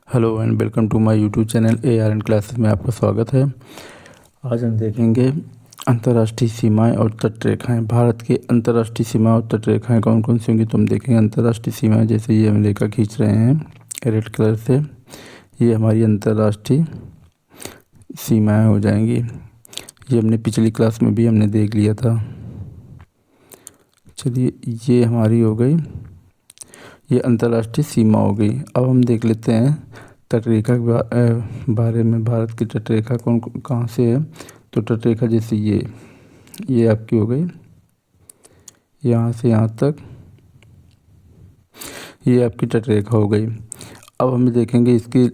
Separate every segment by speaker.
Speaker 1: Hello and welcome to my YouTube channel ARN classes में आपका स्वागत है। आज हम देखेंगे अंतर्राष्ट्रीय सीमाएं और तटरेखाएं। भारत की अंतर्राष्ट्रीय सीमाएं और तटरेखाएं कौन कौन सी होंगी तो हम देखेंगे। अंतर्राष्ट्रीय सीमाएं जैसे ये हम रेखा खींच रहे हैं रेड कलर से, ये हमारी अंतर्राष्ट्रीय सीमाएं हो जाएंगी। ये हमने पिछली क्लास में भी हमने देख लिया था। चलिए, ये हमारी हो गई, ये अंतर्राष्ट्रीय सीमा हो गई। अब हम देख लेते हैं तटरेखा के बारे में। भारत की तटरेखा कौन कहाँ से है तो तटरेखा जैसे ये आपकी हो गई, यहाँ से यहाँ तक ये आपकी तटरेखा हो गई। अब हम देखेंगे इसकी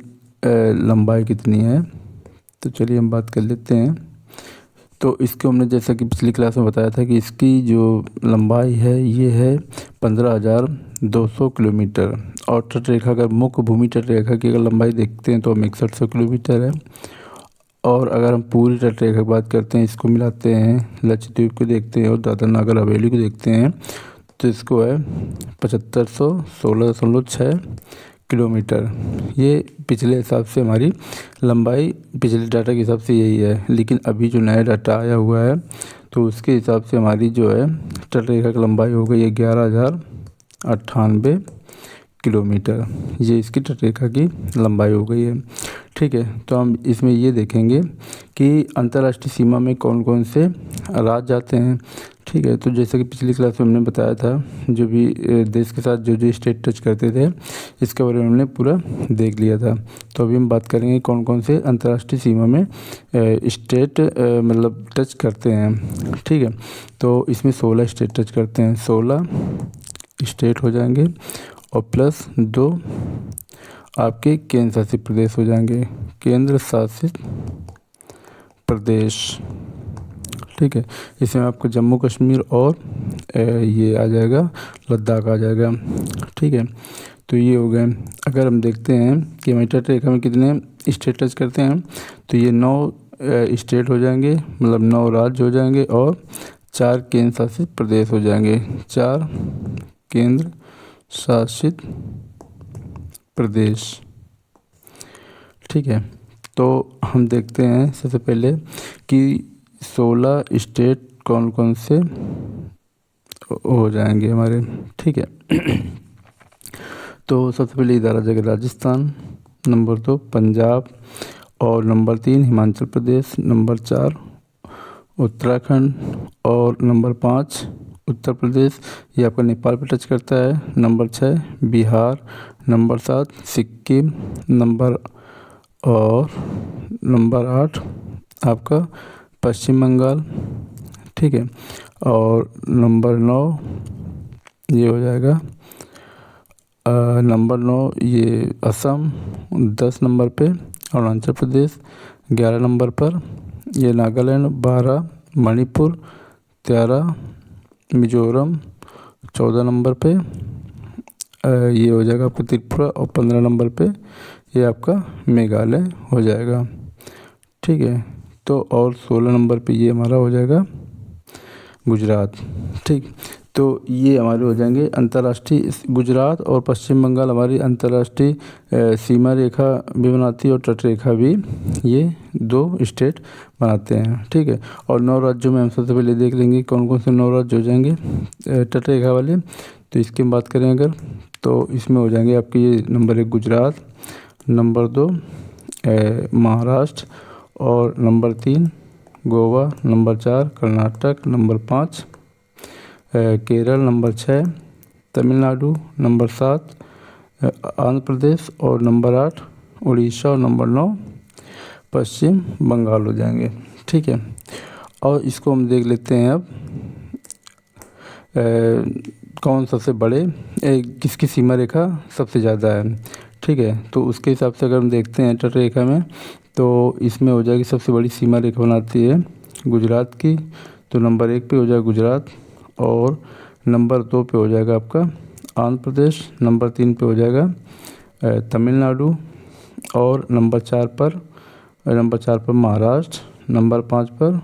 Speaker 1: लंबाई कितनी है। तो चलिए हम बात कर लेते हैं। तो इसको हमने जैसा कि पिछली क्लास में बताया था कि इसकी जो लंबाई है ये है 15,200 किलोमीटर। और तटरेखा, अगर मुख्य भूमि तटरेखा की अगर लंबाई देखते हैं तो 6100 किलोमीटर है। और अगर हम पूरी तटरेखा की बात करते हैं, इसको मिलाते हैं, लक्षद्वीप को देखते हैं और दादरा नगर हवेली को देखते हैं तो इसको है 7516.6 किलोमीटर। ये पिछले हिसाब से हमारी लंबाई पिछले डाटा के हिसाब से यही है, लेकिन अभी जो नया डाटा आया हुआ है तो उसके हिसाब से हमारी जो है तटरेखा की लंबाई हो गई है 11,098 किलोमीटर। ये इसकी तटरेखा की लंबाई हो गई है। ठीक है, तो हम इसमें ये देखेंगे कि अंतर्राष्ट्रीय सीमा में कौन कौन से राज्य आते हैं। ठीक है, तो जैसे कि पिछली क्लास में हमने बताया था, जो भी देश के साथ जो जो स्टेट टच करते थे इसके बारे में हमने पूरा देख लिया था। तो अभी हम बात करेंगे कौन कौन से अंतर्राष्ट्रीय सीमा में स्टेट मतलब टच करते हैं। ठीक है, तो इसमें 16 स्टेट टच करते हैं, 16 स्टेट हो जाएंगे और प्लस 2 आपके केंद्र शासित प्रदेश हो जाएंगे, केंद्र शासित प्रदेश। ठीक है, इसमें आपको जम्मू कश्मीर और ये आ जाएगा लद्दाख आ जाएगा। ठीक है, तो ये हो गए। अगर हम देखते हैं कि हमारी तटरेखा में कितने स्टेट टच करते हैं तो ये 9 स्टेट हो जाएंगे, मतलब 9 राज्य हो जाएंगे और 4 केंद्र शासित प्रदेश हो जाएंगे, 4 केंद्र शासित प्रदेश। ठीक है, तो हम देखते हैं सबसे पहले कि 16 स्टेट कौन कौन से हो जाएंगे हमारे। ठीक है, तो सबसे पहले इधर आ जाएगा राजस्थान, नंबर 2 पंजाब, और नंबर 3 हिमाचल प्रदेश, नंबर 4 उत्तराखंड, और नंबर 5 उत्तर प्रदेश, ये आपका नेपाल पे टच करता है, number 6 Bihar, number 7 Sikkim, number 8 आपका पश्चिम बंगाल। ठीक है, और नंबर 9 ये हो जाएगा नंबर 9 ये असम, 10 नंबर पे अरुणाचल प्रदेश, 11 नंबर पर ये नागालैंड, 12 मणिपुर, 13 मिजोरम, 14 नंबर पे ये हो जाएगा आपका त्रिपुरा, और 15 नंबर पे ये आपका मेघालय हो जाएगा। ठीक है, तो और 16 नंबर पे ये हमारा हो जाएगा गुजरात। ठीक, तो ये हमारे हो जाएंगे अंतर्राष्ट्रीय। गुजरात और पश्चिम बंगाल हमारी अंतर्राष्ट्रीय सीमा रेखा भी बनाती है और तटरेखा भी, ये 2 स्टेट बनाते हैं। ठीक है, और 9 राज्यों में हम सबसे पहले देख लेंगे कौन कौन से 9 राज्य हो जाएंगे तटरेखा वाले। तो इसकी हम बात करें अगर, तो इसमें हो जाएंगे आपके ये नंबर 1 गुजरात, नंबर 2 महाराष्ट्र, और number 3 Goa, number 4 Karnataka, number 5 Kerala, number 6 Tamil Nadu, number 7 Andhra Pradesh, और नंबर 8 उड़ीसा, और नंबर 9 पश्चिम बंगाल हो जाएंगे। ठीक है, और इसको हम देख लेते हैं अब कौन सबसे बड़े किसकी सीमा रेखा सबसे ज़्यादा है। ठीक है, तो उसके हिसाब से अगर हम देखते हैं तटरेखा में तो इसमें हो जाएगी सबसे बड़ी सीमा रेखा बनाती है गुजरात की। तो नंबर 1 पे हो जाएगा गुजरात, और नंबर 2 पे हो जाएगा आपका आंध्र प्रदेश, नंबर 3 पे हो जाएगा तमिलनाडु, और नंबर 4 पर महाराष्ट्र, नंबर 5 पर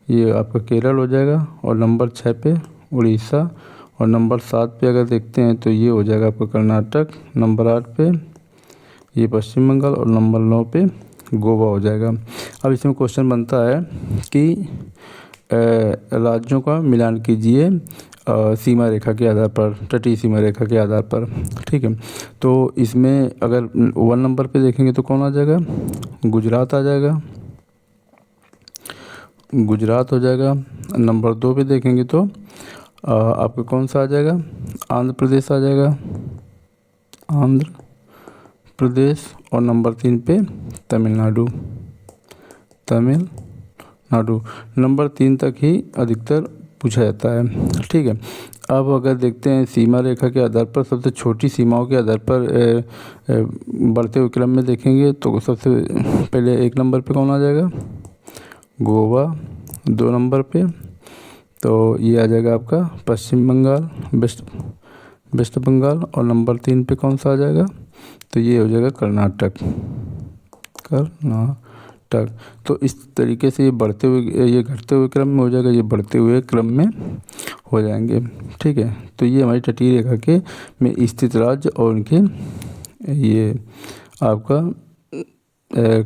Speaker 1: ये आपका केरल हो जाएगा, और नंबर 6 पे उड़ीसा, और नंबर 7 पे अगर देखते हैं तो ये हो जाएगा आपका कर्नाटक, नंबर 8 पे ये पश्चिम बंगाल, और नंबर 9 पे गोवा हो जाएगा। अब इसमें क्वेश्चन बनता है कि राज्यों का मिलान कीजिए सीमा रेखा के आधार पर, तटीय सीमा रेखा के आधार पर। ठीक है, तो इसमें अगर 1 नंबर पे देखेंगे तो कौन आ जाएगा? गुजरात आ जाएगा, गुजरात हो जाएगा। नंबर 2 पे देखेंगे तो आपका कौन सा आ जाएगा? आंध्र प्रदेश आ जाएगा, आंध्र प्रदेश। और नंबर 3 पे तमिलनाडु, तमिलनाडु। नंबर 3 तक ही अधिकतर पूछा जाता है। ठीक है, अब अगर देखते हैं सीमा रेखा के आधार पर, सबसे छोटी सीमाओं के आधार पर बढ़ते हुए क्रम में देखेंगे तो सबसे पहले 1 नंबर पे कौन आ जाएगा? गोवा। 2 नंबर पे तो ये आ जाएगा आपका पश्चिम बंगाल, वेस्ट बंगाल। और नंबर 3 पे कौन सा आ जाएगा? तो ये हो जाएगा कर्नाटक, कर्नाटक। तो इस तरीके से ये बढ़ते हुए, ये घटते हुए क्रम में हो जाएगा, ये बढ़ते हुए क्रम में हो जाएंगे। ठीक है, तो ये हमारी तटीय रेखा के में स्थित राज्य और उनके ये आपका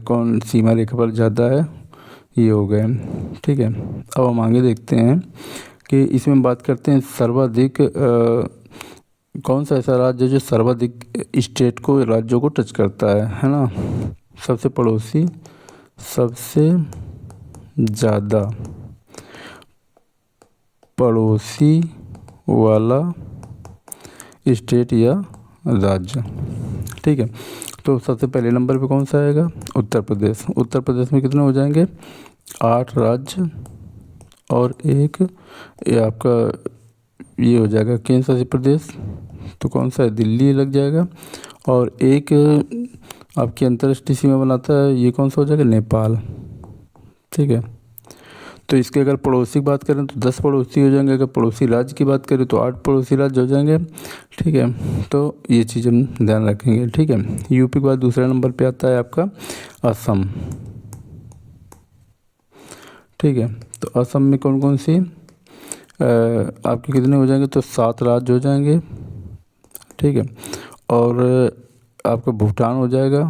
Speaker 1: कौन सीमा रेखा पर ज़्यादा है, ये हो गए। ठीक है, अब हम आगे देखते हैं कि इसमें बात करते हैं सर्वाधिक कौन सा ऐसा राज्य जो सर्वाधिक स्टेट को, राज्यों को टच करता है ना? सबसे पड़ोसी, सबसे ज़्यादा पड़ोसी वाला स्टेट या राज्य। ठीक है, तो सबसे पहले नंबर पे कौन सा आएगा? उत्तर प्रदेश। उत्तर प्रदेश में कितने हो जाएंगे? 8 राज्य और एक ये आपका ये हो जाएगा केंद्र शासित प्रदेश, तो कौन सा है? दिल्ली लग जाएगा। और एक आपकी अंतर्राष्ट्रीय सीमा बनाता है, ये कौन सा हो जाएगा? नेपाल। ठीक है, तो इसके अगर पड़ोसी की बात करें तो 10 पड़ोसी हो जाएंगे, अगर पड़ोसी राज्य की बात करें तो 8 पड़ोसी राज्य हो जाएंगे। ठीक है, तो ये चीज़ हम ध्यान रखेंगे। ठीक है, यूपी के बाद दूसरे नंबर पे आता है आपका असम। ठीक है, तो असम में कौन कौन सी आपके कितने हो जाएंगे? तो 7 राज्य हो जाएंगे। ठीक है, और आपका भूटान हो जाएगा,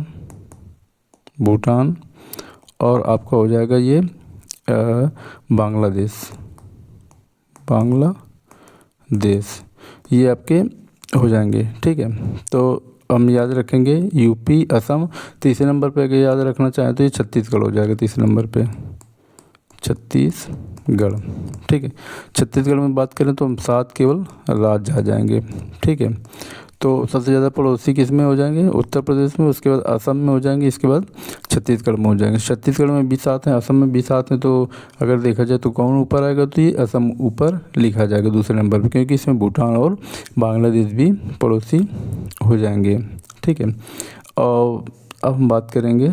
Speaker 1: भूटान। और आपका हो जाएगा ये बांग्लादेश, बांग्लादेश। ये आपके हो जाएंगे। ठीक है, तो हम याद रखेंगे यूपी, असम। तीसरे नंबर पे अगर याद रखना चाहें तो ये छत्तीसगढ़ हो जाएगा तीसरे नंबर पे, छत्तीसगढ़। ठीक है, छत्तीसगढ़ में बात करें तो हम 7 केवल राज्य आ जाएंगे। ठीक है, तो सबसे ज़्यादा पड़ोसी किस में हो जाएंगे? उत्तर प्रदेश में, उसके बाद असम में हो जाएंगे, इसके बाद छत्तीसगढ़ में हो जाएंगे। छत्तीसगढ़ में भी 7 हैं, असम में भी 7 हैं, तो अगर देखा जाए तो कौन ऊपर आएगा? तो ये असम ऊपर लिखा जाएगा दूसरे नंबर पर, क्योंकि इसमें भूटान और बांग्लादेश भी पड़ोसी हो जाएंगे। ठीक है, और अब हम बात करेंगे,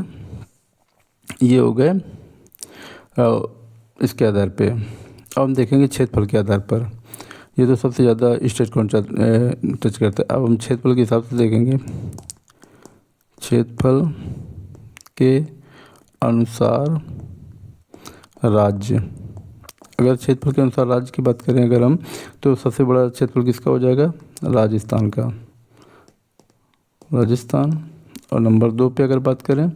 Speaker 1: ये हो गए इसके आधार पे। अब हम देखेंगे क्षेत्रफल के आधार पर, ये तो सबसे ज़्यादा स्टेट कौन टच करता है। अब हम क्षेत्रफल के हिसाब से देखेंगे, क्षेत्रफल के अनुसार राज्य। अगर क्षेत्रफल के अनुसार राज्य की बात करें अगर हम, तो सबसे बड़ा क्षेत्रफल किसका हो जाएगा? राजस्थान का, राजस्थान। और नंबर 2 पे अगर बात करें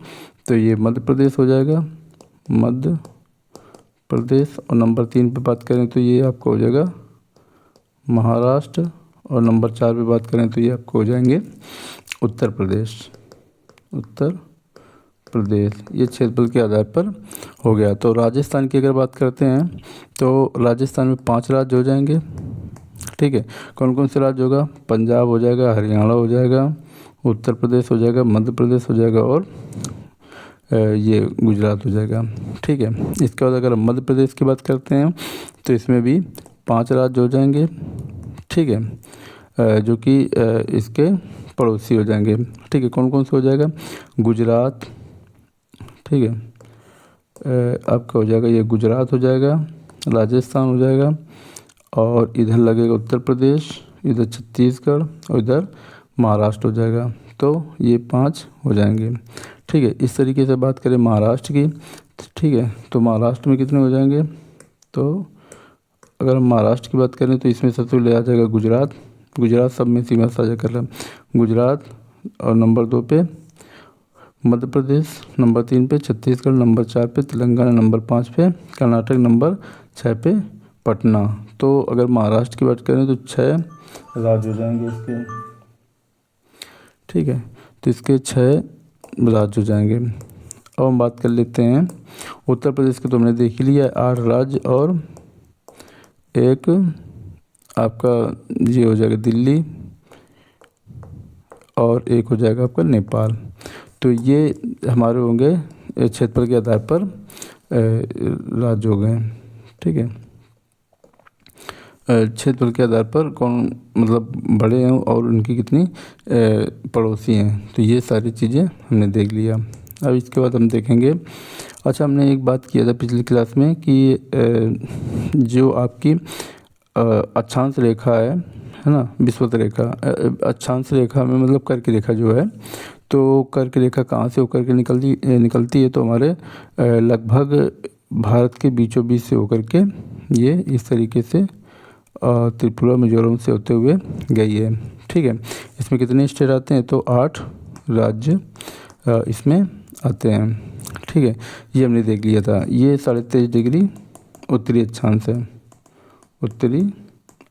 Speaker 1: तो ये मध्य प्रदेश हो जाएगा, मध्य प्रदेश। और नंबर 3 पे बात करें तो ये आपको हो जाएगा महाराष्ट्र। और नंबर 4 पे बात करें तो ये आपको हो जाएंगे उत्तर प्रदेश, उत्तर प्रदेश। ये क्षेत्रफल के आधार पर हो गया। तो राजस्थान की अगर बात करते हैं तो राजस्थान में 5 राज्य हो जाएंगे। ठीक है, कौन कौन से राज्य होगा? पंजाब हो जाएगा, हरियाणा हो जाएगा, उत्तर प्रदेश हो जाएगा, मध्य प्रदेश हो जाएगा, और ये गुजरात हो जाएगा। ठीक है, इसके बाद अगर हम मध्य प्रदेश की बात करते हैं तो इसमें भी 5 राज्य हो जाएंगे। ठीक है, जो कि इसके पड़ोसी हो जाएंगे। ठीक है, कौन कौन से हो जाएगा? गुजरात। ठीक है, आपका हो जाएगा ये गुजरात हो जाएगा, राजस्थान हो जाएगा, और इधर लगेगा उत्तर प्रदेश, इधर छत्तीसगढ़, और इधर महाराष्ट्र हो जाएगा। तो ये 5 हो जाएंगे। ठीक है, इस तरीके से बात करें महाराष्ट्र की। ठीक है, तो महाराष्ट्र में कितने हो जाएंगे? तो अगर हम महाराष्ट्र की बात करें तो इसमें सबसे पहले आ जाएगा गुजरात। गुजरात सब में सीमा साझा कर रहा है गुजरात। और नंबर 2 पे मध्य प्रदेश नंबर 3 पे, छत्तीसगढ़ नंबर 4 पे, तेलंगाना नंबर 5 पे, कर्नाटक नंबर 6 पे, पटना। तो अगर महाराष्ट्र की बात करें तो 6 राज्य हो जाएंगे इसके, ठीक है। तो इसके 6 राज्य हो जाएंगे। अब हम बात कर लेते हैं उत्तर प्रदेश के, तो हमने देख ही लिया 8 राज्य और एक आपका ये हो जाएगा दिल्ली और एक हो जाएगा आपका नेपाल। तो ये हमारे होंगे क्षेत्रफल के आधार पर राज्य हो गए, ठीक है। क्षेत्रफल के आधार पर कौन मतलब बड़े हैं और उनकी कितनी पड़ोसी हैं, तो ये सारी चीज़ें हमने देख लिया। अब इसके बाद हम देखेंगे, अच्छा हमने एक बात किया था पिछली क्लास में कि जो आपकी अक्षांश रेखा है ना, विषुवत रेखा, अक्षांश रेखा में मतलब कर्क रेखा जो है, तो कर्क रेखा कहाँ से होकर के निकलती है, तो हमारे लगभग भारत के बीचों बीच से होकर के ये इस तरीके से त्रिपुरा मिजोरम से होते हुए गई है, ठीक है। इसमें कितने स्टेट आते हैं, तो 8 राज्य इसमें आते हैं, ठीक है। ये हमने देख लिया था। ये 23.5 डिग्री उत्तरी अक्षांश है, उत्तरी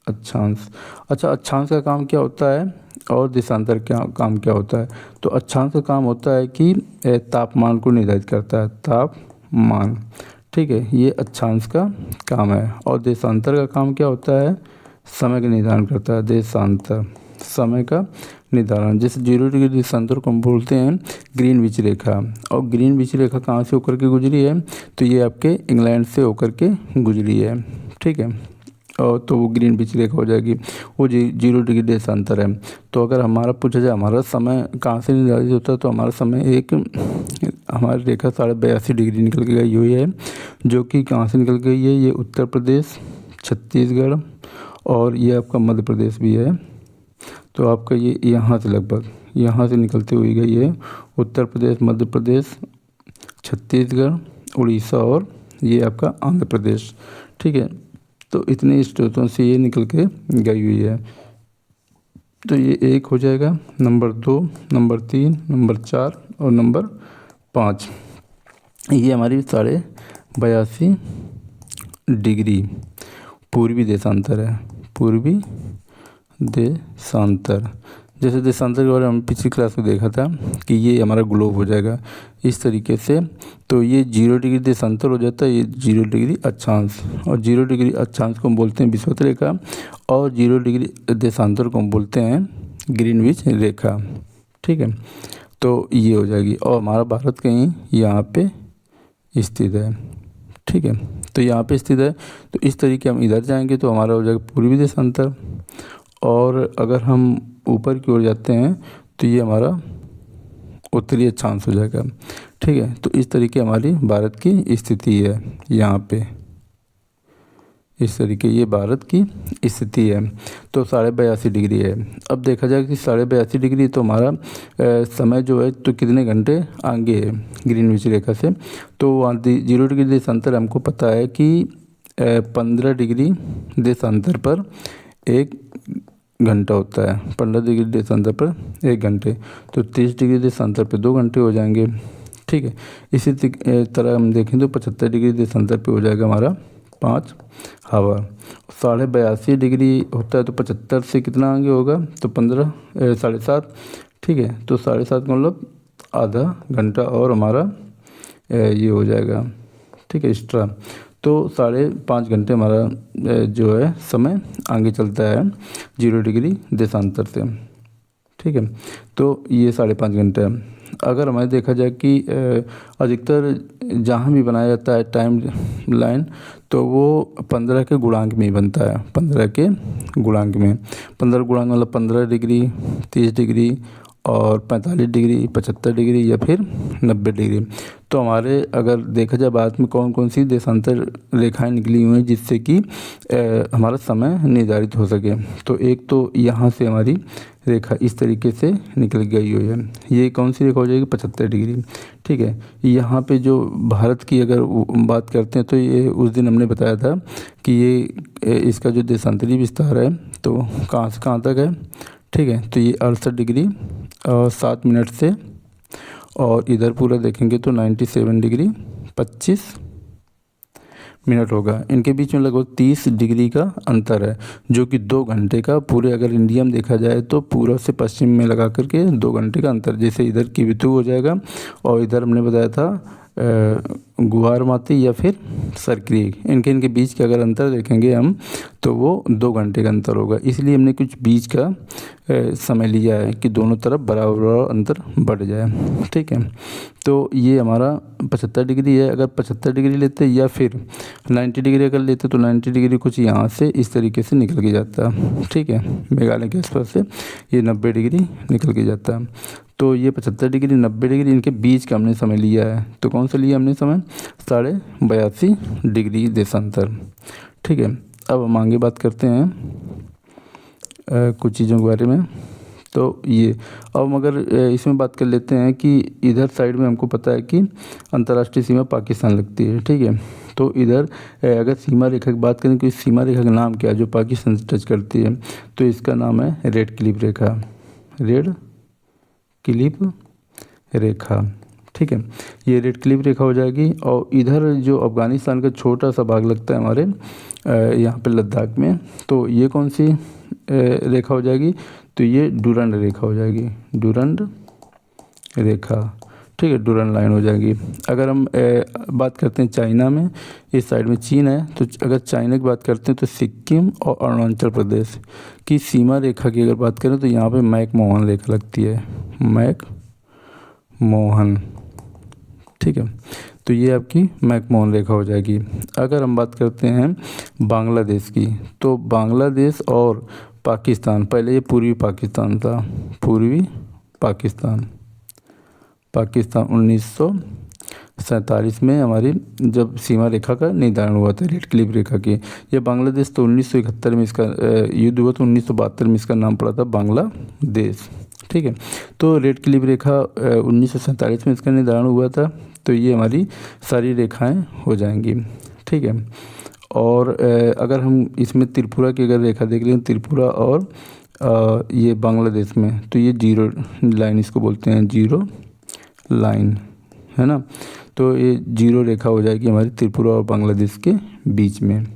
Speaker 1: अक्षांश। अच्छा, अक्षांश का काम क्या होता है और देशांतर क्या काम क्या होता है, तो अक्षांश का काम होता है कि तापमान को निर्धारित करता है, तापमान, ठीक है, ये अक्षांश का काम है। और देशांतर का काम क्या होता है, समय का निर्धारण करता है, देशांतर समय का निर्धारण। जैसे 0 डिग्री देशांतर को हम बोलते हैं ग्रीनविच रेखा, और ग्रीनविच रेखा कहाँ से होकर के गुजरी है, तो ये आपके इंग्लैंड से होकर के गुजरी है, ठीक है। और तो वो ग्रीनविच रेखा हो जाएगी, वो 0 डिग्री देशांतर है। तो अगर हमारा पूछा जाए हमारा समय कहाँ से निर्धारित होता है, तो हमारा समय एक हमारी रेखा 82.5 डिग्री निकल के गई हुई है, जो कि कहाँ से निकल गई है, ये उत्तर प्रदेश, छत्तीसगढ़ और ये आपका मध्य प्रदेश भी है। तो आपका ये यहाँ से लगभग यहाँ से निकलती हुई गई है, उत्तर प्रदेश, मध्य प्रदेश, छत्तीसगढ़, उड़ीसा और ये आपका आंध्र प्रदेश, ठीक है। तो इतने स्टेटों से ये निकल के गई हुई है। तो ये 1 हो जाएगा, नंबर 2, नंबर 3, नंबर 4 और नंबर 5। ये हमारी 82.5 डिग्री पूर्वी देशांतर है, पूर्वी देशांतर। जैसे देशांतर के बारे में हम पिछली क्लास में देखा था कि ये हमारा ग्लोब हो जाएगा इस तरीके से। तो ये 0 डिग्री देशांतर हो जाता है, ये 0 डिग्री अक्षांश, और 0 डिग्री अक्षांश को हम बोलते हैं विषुवत रेखा, और 0 डिग्री देशांतर को हम बोलते हैं ग्रीनविच रेखा, ठीक है। तो ये हो जाएगी, और हमारा भारत कहीं यहाँ पे स्थित है, ठीक है। तो यहाँ पे स्थित है, तो इस तरीके हम इधर जाएंगे तो हमारा हो जाएगा पूर्वी देशांतर, और अगर हम ऊपर की ओर जाते हैं तो ये हमारा उत्तरी अक्षांश हो जाएगा, ठीक है। तो इस तरीके हमारी भारत की स्थिति है यहाँ पे, इस तरीके ये भारत की स्थिति है। तो 82.5 डिग्री है। अब देखा जाए कि 82.5 डिग्री तो हमारा समय जो है तो कितने घंटे आगे है ग्रीनविच रेखा से, तो 0 डिग्री देशांतर हमको पता है कि 15 डिग्री देशांतर पर 1 घंटा होता है, 15 डिग्री देशांतर पर 1 घंटे, तो 30 डिग्री देशांतर पर 2 घंटे हो जाएंगे, ठीक है। इसी तरह हम देखें तो 75 डिग्री देशांतर पे हो जाएगा हमारा 5 हवा। 82.5 डिग्री होता है तो 75 से कितना आगे होगा, तो 7.5, ठीक है। तो 7.5 मतलब आधा घंटा और हमारा ये हो जाएगा, ठीक है, एक्स्ट्रा। तो 5.5 घंटे हमारा जो है समय आगे चलता है 0 डिग्री देशांतर से, ठीक है। तो ये 5.5 घंटे है। अगर हमें देखा जाए कि अधिकतर जहाँ भी बनाया जाता है टाइम लाइन, तो वो 15 के गुणांक में ही बनता है, 15 के गुणांक में। 15 गुणांक मतलब 15 डिग्री, 30 डिग्री और 45 डिग्री, 75 डिग्री या फिर 90 डिग्री। तो हमारे अगर देखा जाए भारत में कौन कौन सी देशांतर रेखाएं निकली हुई हैं जिससे कि हमारा समय निर्धारित हो सके, तो एक तो यहाँ से हमारी रेखा इस तरीके से निकल गई हुई है। ये कौन सी रेखा हो जाएगी, 75 डिग्री, ठीक है। यहाँ पे जो भारत की अगर बात करते हैं तो ये उस दिन हमने बताया था कि ये इसका जो देशांतरी विस्तार है तो कहाँ से कहाँ तक है, ठीक है। तो ये 68 डिग्री और 7 मिनट से और इधर पूरा देखेंगे तो 97 डिग्री 25 मिनट होगा। इनके बीच में लगभग 30 डिग्री का अंतर है, जो कि 2 घंटे का पूरे अगर इंडिया में देखा जाए तो पूर्व से पश्चिम में लगा करके 2 घंटे का अंतर। जैसे इधर किबिथु हो जाएगा और इधर हमने बताया था गुवारमाती या फिर सरक्रिक, इनके बीच का अगर अंतर देखेंगे हम तो वो 2 घंटे का अंतर होगा। इसलिए हमने कुछ बीच का समय लिया है कि दोनों तरफ बराबर अंतर बढ़ जाए। ठीक है, तो ये हमारा 75 डिग्री है। अगर 75 डिग्री लेते या फिर 90 डिग्री अगर लेते तो 90 डिग्री कुछ यहाँ से इस तरीके से निकल के जाता। ठीक है, मेघालय के आसपास से ये 90 डिग्री निकल के जाता। तो ये 75 डिग्री 90 डिग्री इनके बीच का हमने समय लिया है। तो कौन सा लिया हमने समय? 82.5 डिग्री देशांतर। ठीक है, अब हम आगे बात करते हैं कुछ चीज़ों के बारे में। तो ये अब अगर इसमें बात कर लेते हैं कि इधर साइड में हमको पता है कि अंतर्राष्ट्रीय सीमा पाकिस्तान लगती है। ठीक है, तो इधर अगर सीमा रेखा की बात करें कि इस सीमा रेखा का नाम क्या है जो पाकिस्तान से टच करती है, तो इसका नाम है रेड क्लिफ रेखा। रेड क्लिफ रेखा। ठीक है, ये रेड क्लिफ रेखा हो जाएगी। और इधर जो अफ़गानिस्तान का छोटा सा भाग लगता है हमारे यहाँ पे लद्दाख में, तो ये कौन सी रेखा हो जाएगी? तो ये डूरंड रेखा हो जाएगी। डूरंड रेखा। ठीक है, डूरंड लाइन हो जाएगी। अगर हम बात करते हैं चाइना में, इस साइड में चीन है, तो अगर चाइना की बात करते हैं तो सिक्किम और अरुणाचल प्रदेश की सीमा रेखा की अगर बात करें तो यहाँ पे मैकमोहन रेखा लगती है। मैकमोहन। ठीक है, तो ये आपकी मैकमोहन रेखा हो जाएगी। अगर हम बात करते हैं बांग्लादेश की, तो बांग्लादेश और पाकिस्तान, पहले ये पूर्वी पाकिस्तान था। पूर्वी पाकिस्तान 1947 में हमारी जब सीमा रेखा का निर्धारण हुआ था रेड क्लिफ रेखा की। ये बांग्लादेश तो 1971 में इसका युद्ध हुआ, तो 1972 में इसका नाम पड़ा था बांग्लादेश। ठीक है, तो रेड क्लिफ रेखा 1947 में इसका निर्धारण हुआ था। तो ये हमारी सारी रेखाएं हो जाएंगी। ठीक है, और अगर हम इसमें त्रिपुरा की अगर रेखा देख लें, त्रिपुरा और ये बांग्लादेश में, तो ये जीरो लाइन इसको बोलते हैं, जीरो लाइन है ना। तो ये जीरो रेखा हो जाएगी हमारी त्रिपुरा और बांग्लादेश के बीच में।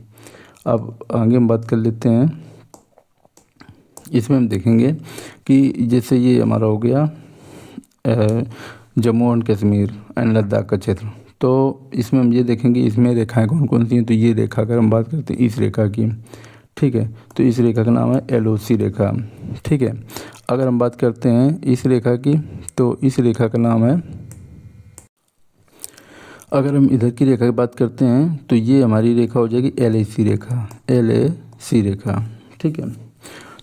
Speaker 1: अब आगे हम बात कर लेते हैं, इसमें हम देखेंगे कि जैसे ये हमारा हो गया जम्मू एंड कश्मीर एंड लद्दाख का क्षेत्र, तो इसमें हम ये देखेंगे इसमें रेखाएं कौन कौन सी हैं। तो ये रेखा अगर हम बात करते हैं इस रेखा की, ठीक है, तो इस रेखा का नाम है LOC रेखा। ठीक है, अगर हम बात करते हैं इस रेखा की, तो इस रेखा का नाम है, अगर हम इधर की रेखा की बात करते हैं तो ये हमारी रेखा हो जाएगी LAC रेखा। LAC रेखा। ठीक है,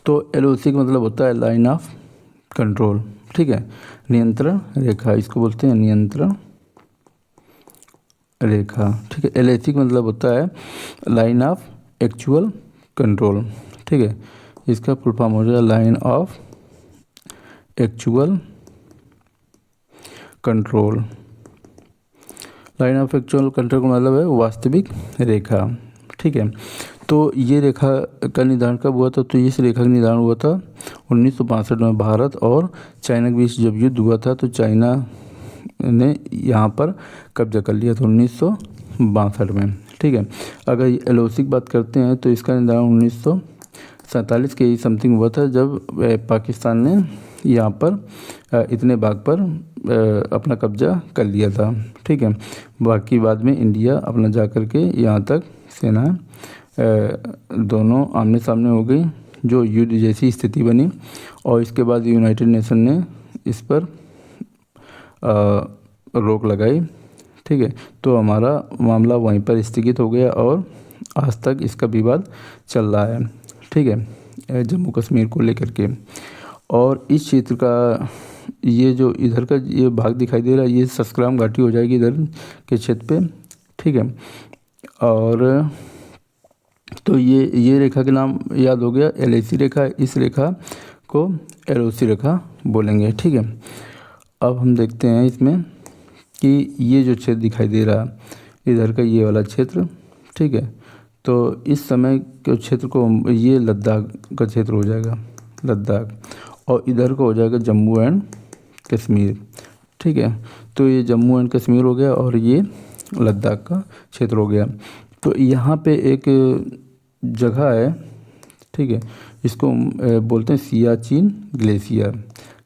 Speaker 1: तो LOC का मतलब होता है लाइन ऑफ कंट्रोल। ठीक है, नियंत्रण रेखा, इसको बोलते हैं नियंत्रण रेखा। ठीक है, LAC का मतलब होता है लाइन ऑफ एक्चुअल कंट्रोल। ठीक है, इसका फुल फॉर्म हो जाएगा line of actual control. Line of actual control का मतलब है वास्तविक रेखा। ठीक है, तो ये रेखा का निर्धारण कब हुआ था? तो इस रेखा का निर्धारण हुआ था 1962 में। भारत और चाइना के बीच जब युद्ध हुआ था तो चाइना ने यहाँ पर कब्जा कर लिया था 1962 में। ठीक है, अगर LOC की बात करते हैं तो इसका निर्धारण 1947 के समथिंग हुआ था, जब पाकिस्तान ने यहाँ पर इतने भाग पर अपना कब्जा कर लिया था। ठीक है, बाकी बाद में इंडिया अपना जा कर के यहाँ तक सेना दोनों आमने सामने हो गई, जो युद्ध जैसी स्थिति बनी। और इसके बाद यूनाइटेड नेशन ने इस पर रोक लगाई। ठीक है, तो हमारा मामला वहीं पर स्थगित हो गया और आज तक इसका विवाद चल रहा है। ठीक है, जम्मू कश्मीर को लेकर के। और इस क्षेत्र का ये जो इधर का ये भाग दिखाई दे रहा है, ये सस्क्राम घाटी हो जाएगी इधर के क्षेत्र पे। ठीक है, और तो ये रेखा के नाम याद हो गया, LAC रेखा। इस रेखा को LOC रेखा बोलेंगे। ठीक है, अब हम देखते हैं इसमें कि ये जो क्षेत्र दिखाई दे रहा इधर का ये वाला क्षेत्र। ठीक है, तो इस समय के क्षेत्र को ये लद्दाख का क्षेत्र हो जाएगा, लद्दाख। और इधर को हो जाएगा जम्मू एंड कश्मीर। ठीक है। तो ये जम्मू एंड कश्मीर हो गया और ये लद्दाख का क्षेत्र हो गया। तो यहाँ पे एक जगह है, ठीक है, इसको बोलते हैं सियाचिन ग्लेशियर,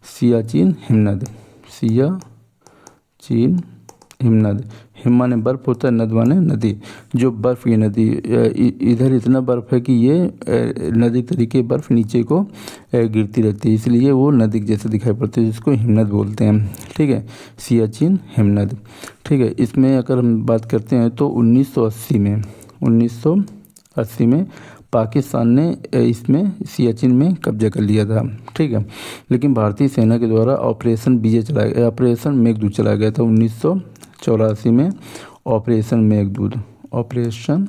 Speaker 1: सियाचिन हिमनद, सियाचिन हिमनद। हिम माने बर्फ़ होता है, नद माने नदी, जो बर्फ़ की नदी। इधर इतना बर्फ़ है कि ये नदी तरीके बर्फ़ नीचे को गिरती रहती है, इसलिए वो नदी जैसे दिखाई पड़ती है, जिसको हिमनद बोलते हैं, ठीक है, सियाचिन हिमनद, ठीक है। इसमें अगर हम बात करते हैं तो 1980 में पाकिस्तान ने इसमें सियाचिन में कब्जा कर लिया था, ठीक है। लेकिन भारतीय सेना के द्वारा ऑपरेशन विजय चलाया गया, ऑपरेशन मेघदूत चलाया गया था 1984 में। ऑपरेशन मेघदूत, ऑपरेशन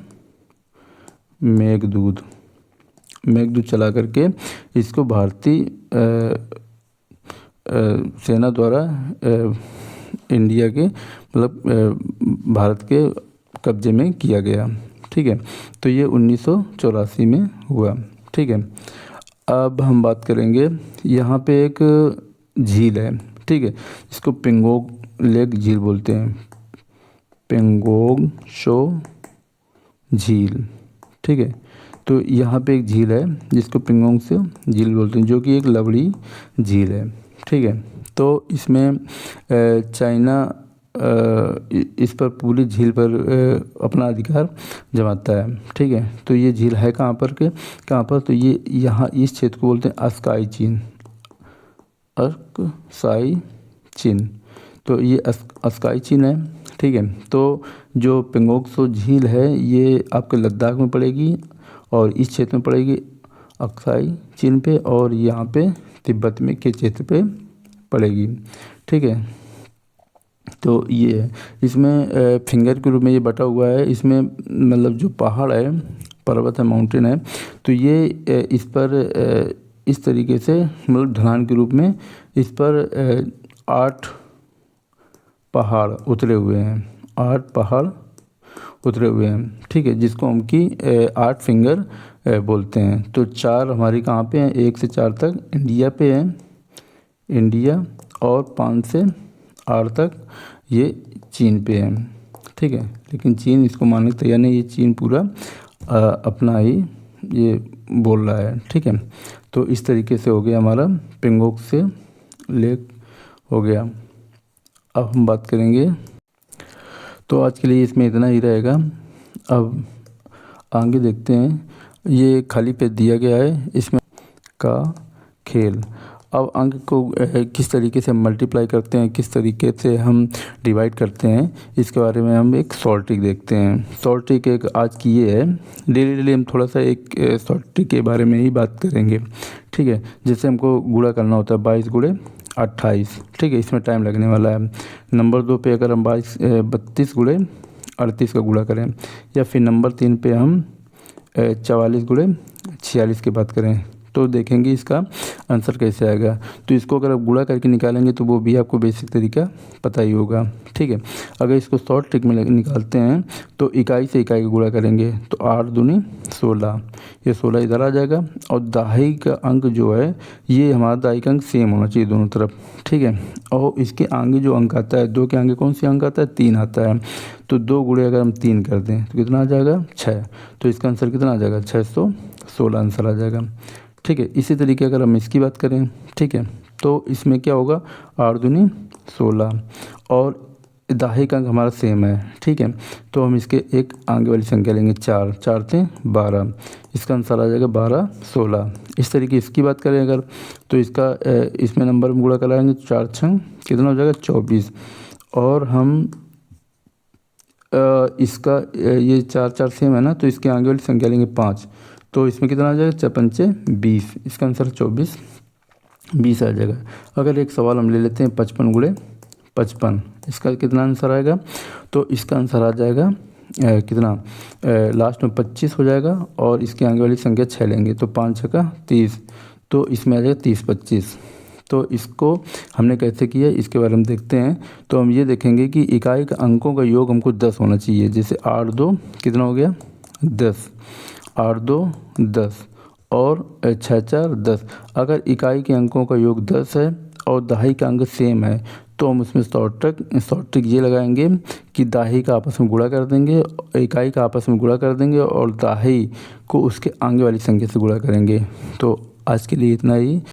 Speaker 1: मेघदूत, मेघदूत चला करके इसको भारतीय सेना द्वारा इंडिया के मतलब भारत के कब्जे में किया गया, ठीक है। तो ये 1984 में हुआ, ठीक है। अब हम बात करेंगे, यहाँ पे एक झील है, ठीक है, इसको पेंगोंग लेक झील बोलते हैं, पेंगोंग शो झील, ठीक है। तो यहाँ पे एक झील है जिसको पेंगोंग से झील बोलते हैं, जो कि एक लवड़ी झील है, ठीक है। तो इसमें चाइना इस पर पूरी झील पर अपना अधिकार जमाता है, ठीक है। तो ये झील है कहाँ पर, तो ये यहाँ इस क्षेत्र को बोलते हैं अस्काई चीन, अस्काई चीन। तो ये अस्काई चीन है, ठीक है। तो जो पेंगोंग सो झील है ये आपके लद्दाख में पड़ेगी और इस क्षेत्र में पड़ेगी अक्साई चीन पे, और यहाँ पे तिब्बत में के क्षेत्र पे पड़ेगी, ठीक है। तो ये है, इसमें फिंगर के रूप में ये बटा हुआ है, इसमें मतलब जो पहाड़ है, पर्वत है, माउंटेन है, तो ये इस पर इस तरीके से मतलब ढलान के रूप में इस पर 8 पहाड़ उतरे हुए हैं, 8 पहाड़ उतरे हुए हैं, ठीक है, जिसको हम की 8 फिंगर बोलते हैं। तो 4 हमारी कहाँ पे हैं, 1 से 4 तक इंडिया पे हैं, इंडिया, और 5 से 8 तक ये चीन पे है, ठीक है। लेकिन चीन इसको मानने को तैयार नहीं, ये चीन पूरा अपना ही ये बोल रहा है, ठीक है। तो इस तरीके से हो गया हमारा पेंगोंग से लेक हो गया। अब हम बात करेंगे, तो आज के लिए इसमें इतना ही रहेगा। अब आगे देखते हैं, ये खाली पेज दिया गया है, इसमें का खेल। अब अंक को किस तरीके से मल्टीप्लाई करते हैं, किस तरीके से हम डिवाइड करते हैं, इसके बारे में हम एक शॉर्ट ट्रिक देखते हैं। शॉर्ट ट्रिक एक आज की ये है, डेली हम थोड़ा सा एक शॉर्ट ट्रिक के बारे में ही बात करेंगे, ठीक है। जैसे हमको गुणा करना होता है 22 गुणे 28, ठीक है, इसमें टाइम लगने वाला है। नंबर 2 पे अगर हम 32 गुणे 38 का गुणा करें, या फिर नंबर 3 पे हम 44 गुणे 46 की बात करें, तो देखेंगे इसका आंसर कैसे आएगा। तो इसको अगर आप गुणा करके निकालेंगे तो वो भी आपको बेसिक तरीका पता ही होगा, ठीक है। अगर इसको शॉर्ट ट्रिक में निकालते हैं तो इकाई से इकाई का गुणा करेंगे तो 8 दूनी 16, ये 16 इधर आ जाएगा, और दहाई का अंक जो है ये हमारा दहाई का अंक सेम होना चाहिए दोनों तरफ, ठीक है। और इसके आगे जो अंक आता है, 2 के आगे कौन सी अंक आता है, 3 आता है। तो 2 गुणे अगर हम 3 कर दें तो कितना आ जाएगा, 6। तो इसका आंसर कितना आ जाएगा, 616 आंसर आ जाएगा, ठीक है। इसी तरीके अगर हम इसकी बात करें, ठीक है, तो इसमें क्या होगा, 8 दूनी 16, और दहाई का अंक हमारा सेम है, ठीक है। तो हम इसके एक आगे वाली संख्या लेंगे 4, 4 से 12, इसका आंसर आ जाएगा 12 16। इस तरीके इसकी बात करें अगर, तो इसका इसमें नंबर में गुणा कराएंगे, 4 छंग कितना हो जाएगा 24, और हम इसका ये 4 4 सेम है ना, तो इसके आगे वाली संख्या लेंगे 5, तो इसमें कितना आ जाएगा, 4 पंचे 20, इसका आंसर 24 20 आ जाएगा। अगर एक सवाल हम ले लेते हैं 55 गुणे 55, इसका कितना आंसर आएगा, तो इसका आंसर आ जाएगा कितना, लास्ट में 25 हो जाएगा, और इसके आगे वाली संख्या 6 लेंगे तो 5 6 का 30, तो इसमें आ जाएगा 30 25। तो इसको हमने कैसे किया इसके बारे में देखते हैं। तो हम ये देखेंगे कि इकाई का अंकों का योग हमको 10 होना चाहिए। जैसे 8 2 कितना हो गया 10, 8 2 10, और 6 4 10। अगर इकाई के अंकों का योग 10 है और दहाई का अंक सेम है तो हम उसमें शॉर्ट ट्रिक ये लगाएंगे कि दाही का आपस में गुणा कर देंगे, इकाई का आपस में गुणा कर देंगे और दाही को उसके आगे वाली संख्या से गुणा करेंगे। तो आज के लिए इतना ही।